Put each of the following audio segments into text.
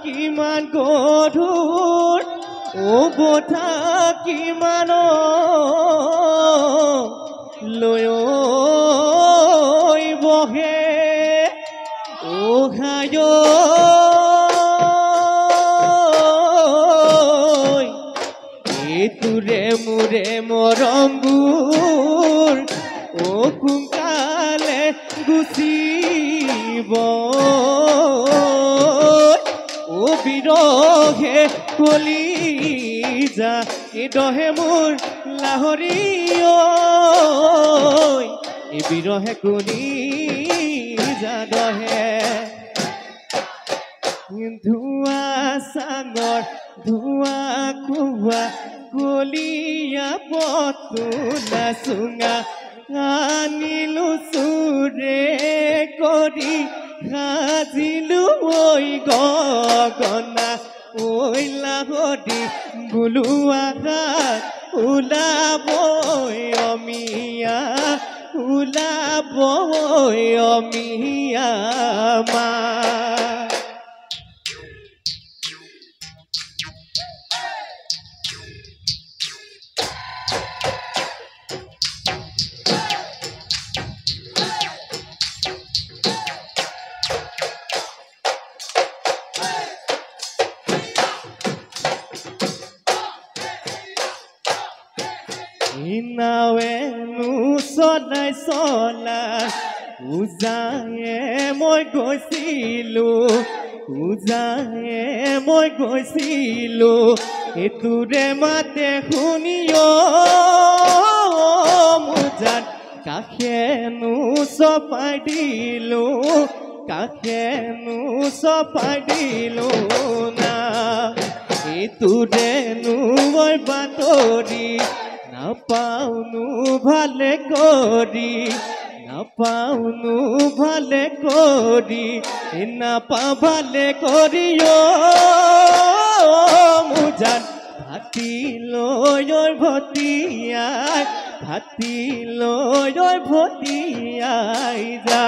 কিমান গধুৰ ও বথা কিমান লৈ বহে ও হায় তোৰে মোৰে মৰমবোৰ ও কোনকালে গুচিব ও বিৰহে কলিজা এডহে মোৰ লাহৰী এই বিৰহে কলিজা দহে ধোঁৱা চাঙৰ ধোঁৱা কোৱা কলিয়া পতুলা চুঙা আনিলো চুৰে কৰি সাজিলো ঐ গগনা ঐ লাহৰি বোলোৱা হাত ওলাব অমিয়া ওলাব অমিয়া মা নাৱেনো চলাই চলাই উজায়ে মই গৈছিলোঁ এইটোৰে মাতে শুনিও মোজাত কাষেনো চপাই দিলোঁ না এইটোৰেনো মই বাতৰি নাপাওনো ভালে কৰি নাপাওঁ ভালে কৰি মোজাত ভাতি লৈ ভটিয়াই যা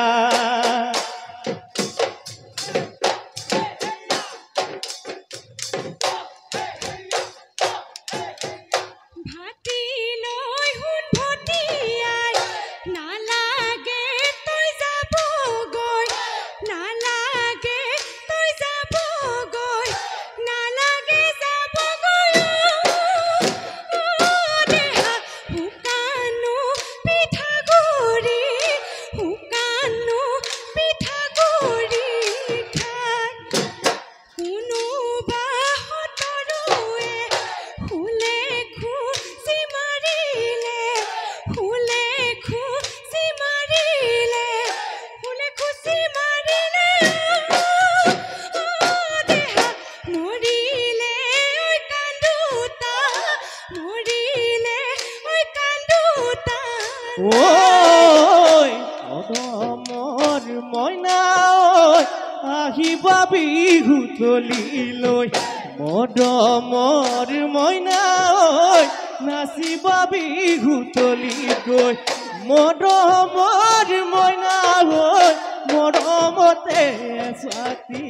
ঐ অদমৰ মইনা আহিবা বিহুতলিলৈ মদমৰ মইনা নাচিবা বিহুতলিত গৈ মদমৰ মইনা মৰমতে স্বাতি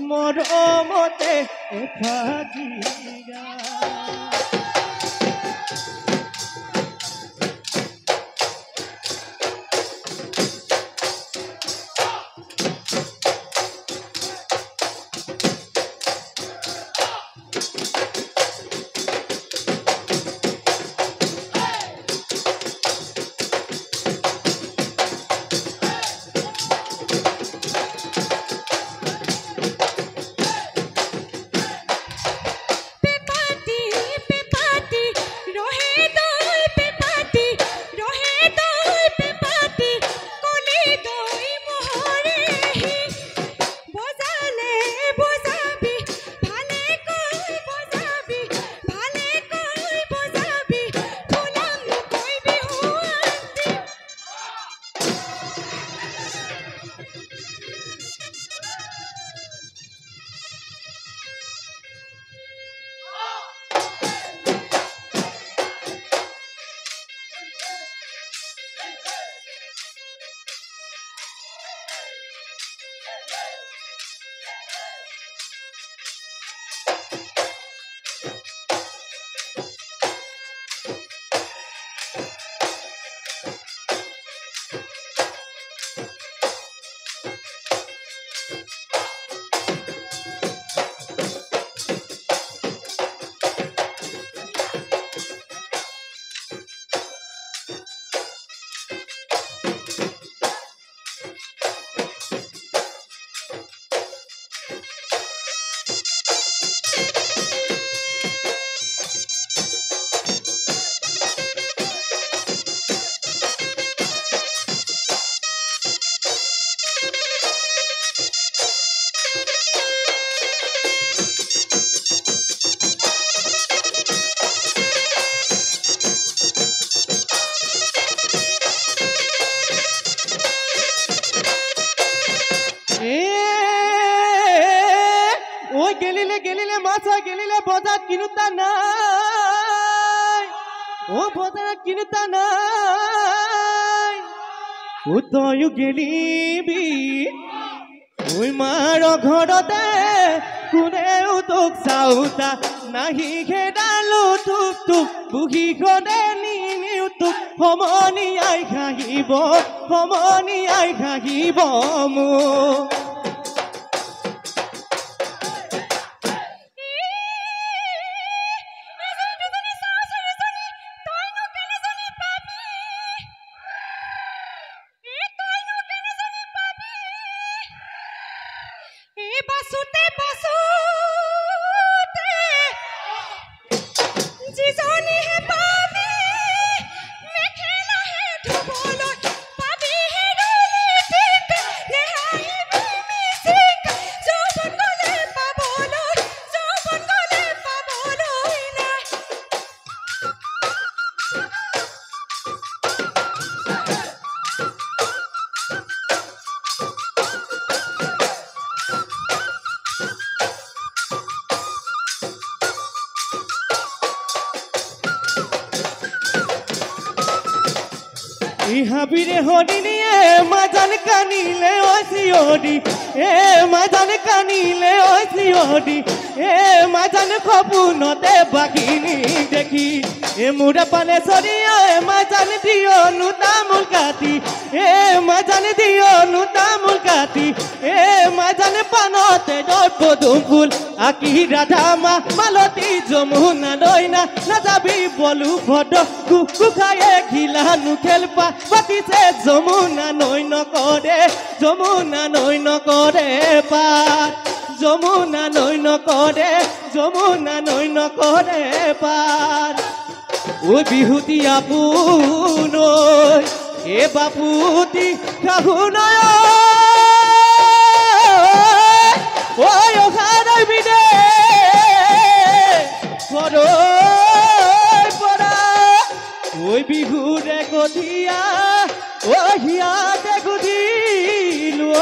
মৰমতে এফাকি কিনুতা নাই ও বজাৰত কিনুতা নাই ও তয়ো গেলিবি ওই মাৰ ঘৰতে কোনেও তোক চাওতা নাহি খেদালো তোক তোক বুহি গ'লে নিনিও তোক সমনীয়াই ঘাঁহিব মোক বাসুতে বাসুতে জিজনি হে পাবি মেখেলা হে ধুবল পাবি হে রুলি পিক নেহাই মিমিসিক যৌবন গলে পাবল না হাবিরে হরিণিয়ে মাজান কানিলে ওসিওডি এ মাজান কানিলে ওসিওডি এ মাজান খপুনতে বাঘিনী দেখি এ মুরা পালে সরিয়ে মাজান দিও নুতামুল কাটি এ মাজান দিও নুতামুল কাটি এ মাজান পানতে দর্প দুমফুল আকি রাধা মা মালতী যমুনা নয়না নাযাবি বলু ভদ কুকুখায়ে খিলানু খেলপা পাতিছে যমুনা নৈ নকৰে পাত যমুনা নৈ নকৰে পাত ও বিহুতি আপোনৈ এ বাপুতি খাহুনৈ ঐ অখালৈ বিদে পৰা ঐ বিহুৰে গঠিয়া ঐ হিয়াতে গুধিলো